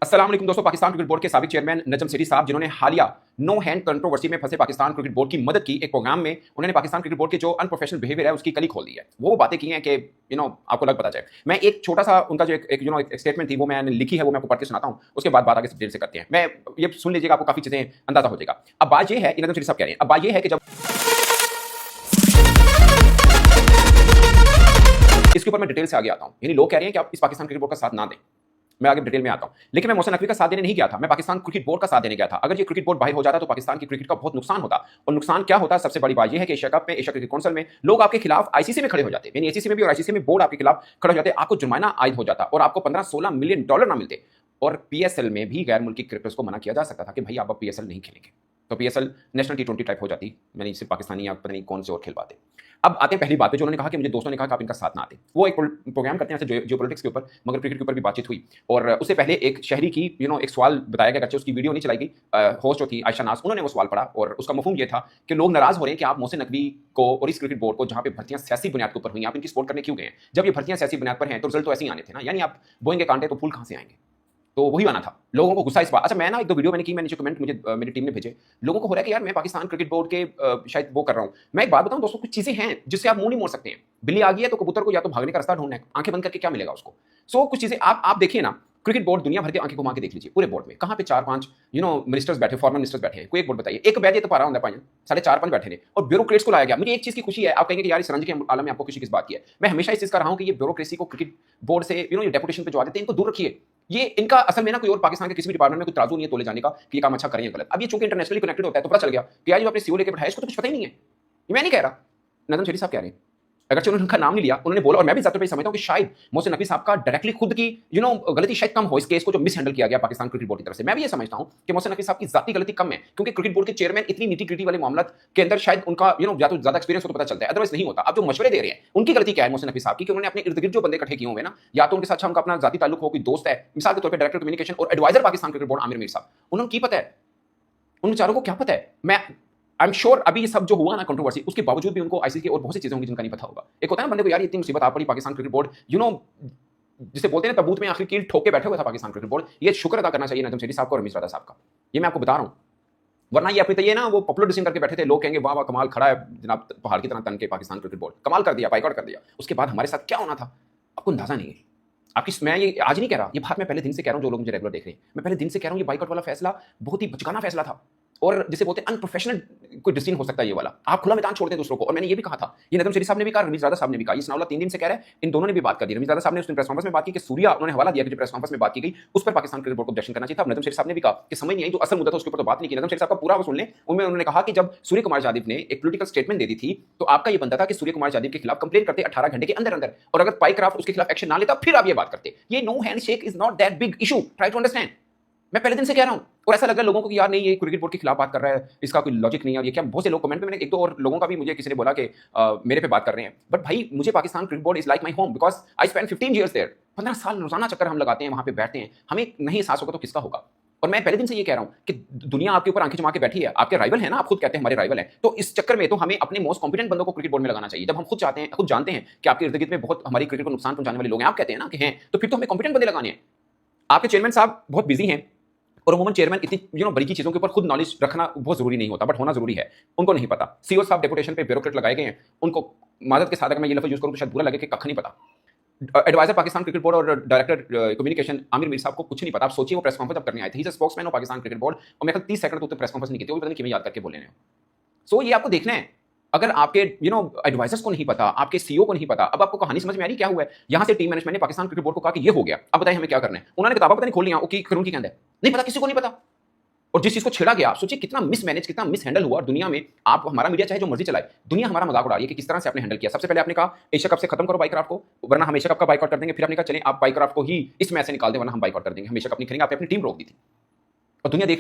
अस्सलाम वालेकुम दोस्तों। पाकिस्तान क्रिकेट बोर्ड के साबिक चेयरमैन नजम सेठी साहब, जिन्होंने हालिया नो हैंड कंट्रोवर्सी में फंसे पाकिस्तान क्रिकेट बोर्ड की मदद की, एक प्रोग्राम में उन्होंने पाकिस्तान क्रिकेट बोर्ड के जो अनप्रोफेशनल बिहेवियर है उसकी कली खोल दी है। वो बातें की हैं कि आपको लग पता जाए। मैं एक छोटा सा उनका जो एक स्टेटमेंट थी वो मैंने लिखी है, वो मैं आपको पढ़ के सुनाता हूँ, उसके बाद बात आगे डिटेल से करते हैं। मैं ये सुन लीजिएगा, आपको काफी चीजें अंदाजा हो जाएगा। अब बात ये है कि नजम सेठी साहब कह रहे हैं, अब बात ये है कि जब इसके ऊपर मैं डिटेल से आगे आता हूं, यानी लोग कह रहे हैं कि आप इस पाकिस्तान क्रिकेट बोर्ड का साथ ना दें। मैं आगे डिटेल में आता हूं, लेकिन मैं मोहसिन नकवी का साथ देने नहीं गया था, मैं पाकिस्तान क्रिकेट बोर्ड का साथ देने गया था। अगर ये क्रिकेट बोर्ड बाहर हो जाता तो पाकिस्तान की क्रिकेट का बहुत नुकसान होता। और नुकसान क्या होता? सबसे बड़ी बात यह है कि एशिया कप में, एशिया क्रिकेट काउंसिल में लोग आपके खिलाफ आईसीसी में खड़े हो जाते, यानी एसीसी में भी और आईसीसी में बोर्ड आपके खिलाफ खड़े हो जाते, आपको जुर्माना आयद हो जाता और आपको 15-16 मिलियन डॉलर ना मिलते। और पीएसएल में भी गैर मुल्की क्रिकेटर्स को मना किया जा सकता था कि भाई आप अब पीएसएल नहीं खेलेंगे, तो पीएसएल नेशनल टी20 टाइप हो जाती, यानी सिर्फ पाकिस्तानी या पता नहीं कौन से और खेल पाते। अब आते हैं पहली बात पे, जो उन्होंने कहा कि मुझे दोस्तों ने कहा कि आप इनका साथ ना आते। वो एक प्रोग्राम करते हैं जियोपॉलिटिक्स के ऊपर, मगर क्रिकेट के ऊपर भी बातचीत हुई। और उससे पहले एक शहरी की एक सवाल बताया गया, उसकी वीडियो नहीं चलाई गई। होस्ट जो थी आयशा नाज, उन्होंने वो सवाल पढ़ा और उसका मफहूम ये था कि लोग नाराज हो रहे हैं कि आप मोहसिन नकवी को और इस क्रिकेट बोर्ड को, जहां पे भर्तियां सियासी बुनियाद के ऊपर हुई, आप इनकी सपोर्ट करने क्यों गए हैं? जब ये भर्तियां सियासी बुनियाद पर हैं तो रिजल्ट तो ऐसे ही आने थे ना, यानी आप बोएंगे कांटे तो फूल कहां से आएंगे? तो वही आना था। लोगों को गुस्सा इस बात। अच्छा, मैं ना एक दो वीडियो मैंने की, मैंने जो कमेंट मुझे मेरी टीम ने भेजे, लोगों को हो रहा है कि यार मैं पाकिस्तान क्रिकेट बोर्ड के शायद वो कर रहा हूं। मैं एक बात बताऊं दोस्तों, कुछ चीजें हैं जिससे आप मुंह नहीं मोड़ सकते हैं। बिल्ली आ गई है तो कबूतर को या तो भागने का रास्ता ढूंढना है, आंखें बंद करके क्या मिलेगा उसको? सो कुछ चीजें आप देखिए ना, क्रिकेट बोर्ड दुनिया भर के आंखें घुमा के देख लीजिए, पूरे बोर्ड में कहां पे 4-5 मिनिस्टर्स बैठे, फॉर्मर मिनिस्टर्स बैठे हैं। कोई एक बोर्ड बताइए, एक बैठे तो पारा होता है, 4.5-5 बैठे थे और ब्यूरोक्रेट्स को लाया गया। मुझे एक चीज की खुशी है, आप कहेंगे कि यार इस रंज के आलम में आपको खुशी किस बात की है? मैं हमेशा इस चीज का रहा हूं कि ये ब्यूरोक्रेसी को क्रिकेट बोर्ड से ये डेपुटेशन पे जो आते हैं इनको दूर रखिए। ये इनका असल में ना कोई और पाकिस्तान के किसी भी डिपार्टमेंट में कोई तराजू नहीं है तोले जाने का कि ये काम अच्छा करें या गलत। अब ये चूंकि इंटरनेशनली कनेक्टेड होता है तो पता चल गया कि यार जो अपने सीओ लेके बैठा है इसको तो कुछ पता ही नहीं है। ये मैं नहीं कह रहा, नजम शेरी साहब कह रहे हैं। अगर उन्होंने उनका नाम नहीं लिया, उन्होंने बोला, और मैं भी ज्यादा समझता हूं कि शायद मोहसिन नकवी साहब का डायरेक्टली खुद की गलती शायद कम हो इस केस को जो मिस हैंडल किया गया पाकिस्तान क्रिकेट बोर्ड की तरफ से। मैं भी ये समझता हूं कि मोहसिन नकवी साहब की जाती गलती कम है, क्योंकि क्रिकेट बोर्ड के चेयरमैन इतनी नीटी ग्रिटी वाले मामला के अंदर शायद उनका या तो ज्यादा एक्सपीरियंस हो तो पता चलता है, अदरवाइज नहीं होता। अब जो मशवरे दे रहे हैं उनकी गलती क्या है मोहसिन नकवी साहब की, कि उन्होंने अपने इर्द गिर्द जो बंदे इकट्ठे किए हुए ना, या तो उनके साथ उनका अपना जाती ताल्लुक हो, कोई दोस्त है, मिसाल के तौर पर डायरेक्टर कम्युनिकेशन और adviser Pakistan cricket board Aamir Mir Sahab, उन्होंने की पता है, उन चारों को क्या पता है? आई एम श्योर अभी ये सब जो हुआ ना कंट्रोवर्सी, उसके बावजूद भी उनको आईसीसी की और बहुत सी चीजें होंगी जिनका नहीं पता होगा। एक होता है ना बंदे को, यार इतनी मुसीबत आ पड़ी, पाकिस्तान क्रिकेट बोर्ड जिसे बोलते हैं तबूत में आखिर कील ठोक के बैठे हुआ था पाकिस्तान क्रिकेट बोर्ड। ये शुक्र अदा करना चाहिए नजम शेठी साहब को और रमीज राजा साहब का। ये मैं आपको बता रहा हूं, वरना ये अपनी तय ना वो पॉपुलर डिसीजन करके बैठे थे, लोग कहेंगे वाह वाह कमाल खड़ा है जनाब, पहाड़ की तरह तन के पाकिस्तान क्रिकेट बोर्ड कमाल कर दिया, बाइकआउट कर दिया। उसके बाद हमारे साथ क्या होना था आपको अंदाजा नहीं है। आपकी, मैं ये आज नहीं कह रहा, ये बात मैं पहले दिन से कह रहा हूं, जो लोग मुझे रेगुलर देख रहे हैं, मैं पहले दिन से कह रहा हूं ये बाइकआउट वाला फैसला बहुत ही बचकाना फैसला था और जिसे बोलते हैं अनप्रोफेशनल कोई डिसीजन हो सकता है ये वाला। आप खुला मैदान छोड़ते हैं दूसरों को। और मैंने ये भी कहा था, ये नजम शेरी साहब ने भी कहा, रमीज राजा साहब ने भी कहा, ये सनाउल्लाह 3 दिन से कह रहे हैं, इन दोनों ने भी बात कर दी। रमीज राजा साहब ने उस दिन प्रेस कॉन्फ्रेंस में बात की कि सूर्या, उन्होंने हवाला दिया कि जो प्रेस कॉन्फ्रेंस में बात की गई उस पर पाकिस्तान क्रिकेट बोर्ड को ऑब्जेक्शन करना चाहिए था। नजम शेरी साहब ने भी कहा कि समझ नहीं आई, जो असल मुद्दा था उसके ऊपर तो बात नहीं की। नजम शेरी साहब का पूरा वो सुन लें, उनमें उन्होंने कहा कि जब सूर्य कुमार यादव ने एक पॉलिटिकल स्टेटमेंट दे दी थी तो आपका ये बनता था कि सूर्य कुमार यादव के खिलाफ कंप्लेंट करते 18 घंटे के अंदर अंदर, और अगर पाइक्राफ्ट उसके खिलाफ एक्शन ना लेता फिर आप ये बात करते। ये no handshake is not that big issue, try to understand. मैं पहले दिन से कह रहा हूं, और ऐसा लग रहा है लोगों को कि यार नहीं ये क्रिकेट बोर्ड के खिलाफ बात कर रहा है, इसका कोई लॉजिक नहीं है। और ये क्या, बहुत से लोग कमेंट में, मैंने एक दो और लोगों का भी, मुझे किसी ने बोला कि मेरे पे बात कर रहे हैं, बट भाई मुझे Pakistan cricket board is like my home, because I spend 15 years there. 15 साल रोजाना चक्कर हम लगाते हैं, वहां पे बैठते हैं, हमें नहीं एहसास होगा तो किसका होगा? और मैं पहले दिन से ये कह रहा हूं कि दुनिया आपके ऊपर आंखें जमा के बैठी है, आपके राइवल है ना, आप खुद कहते हैं हमारे राइवल है, तो इस चक्कर में तो हमें अपने मोस्ट कॉम्पिटेंट बंदों को क्रिकेट बोर्ड में लगाना चाहिए। जब हम खुद चाहते हैं, खुद जानते हैं कि आपके इर्द गिर्द में बहुत हमारी क्रिकेट को नुकसान पहुंचाने वाले लोग हैं, आप कहते हैं ना कि हैं, तो फिर तो हमें कॉम्पिटेंट बंदे लगाने हैं। आपके चेयरमैन साहब बहुत बिजी हैं, और अमूमन चेयरमैन इतनी बड़ी चीजों के ऊपर खुद नॉलेज रखना बहुत जरूरी नहीं होता, बट होना जरूरी है। उनको नहीं पता। सीओ साहब डेपुटेशन पे ब्यूरोक्रेट लगाए गए हैं, उनको मादत के साथ अगर मैं ये लफ्ज यूज करूं तो शायद बुरा लगे कि कख नहीं पता। एडवाइजर पाकिस्तान क्रिकेट बोर्ड और डायरेक्टर कम्युनिकेशन आमिर मीर साहब को कुछ नहीं पता। आप सोचिए वो प्रेस कॉन्फ्रेंस करने आए थे, he is a spokesman of Pakistan cricket board, और मैं 30 सेकंड तो प्रेस कॉन्फ्रेंस नहीं की थी, वो भी पता नहीं किਵੇਂ याद करके बोले हैं। सो ये आपको देखना है। अगर आपके एडवाइजर्स को नहीं पता, आपके सीईओ को नहीं पता, अब आपको कहानी समझ में आ रही क्या हुआ है? यहां से टीम मैनेजमेंट ने पाकिस्तान क्रिकेट बोर्ड को कहा कि ये हो गया, अब बताइए हमें क्या करना है। उन्होंने किताबें पता नहीं खोल लिया, ओके करूं की कहते हैं, नहीं पता, किसी को नहीं पता। और जिस चीज को छेड़ा गया, आप सोचिए कितना मिसमैनेज, कितना मिस हैंडल हुआ। दुनिया में आप, हमारा मीडिया चाहे जो मर्जी चलाए, दुनिया हमारा मजाक उड़ा रही है कि किस तरह से आपने हैंडल किया। सबसे पहले आपने कहा एशिया कप से खत्म करो बाइकराफ्ट को, वरना हम एशिया कप का बाइकआउट कर देंगे। फिर आपने कहा चलें आप बाइकराफ्ट को ही इस मैच से निकाल दें, वरना हम बाइकआउट कर देंगे, हम एशिया कप नहीं खेलेंगे। आपने अपनी टीम रोक दी थी और दुनिया देख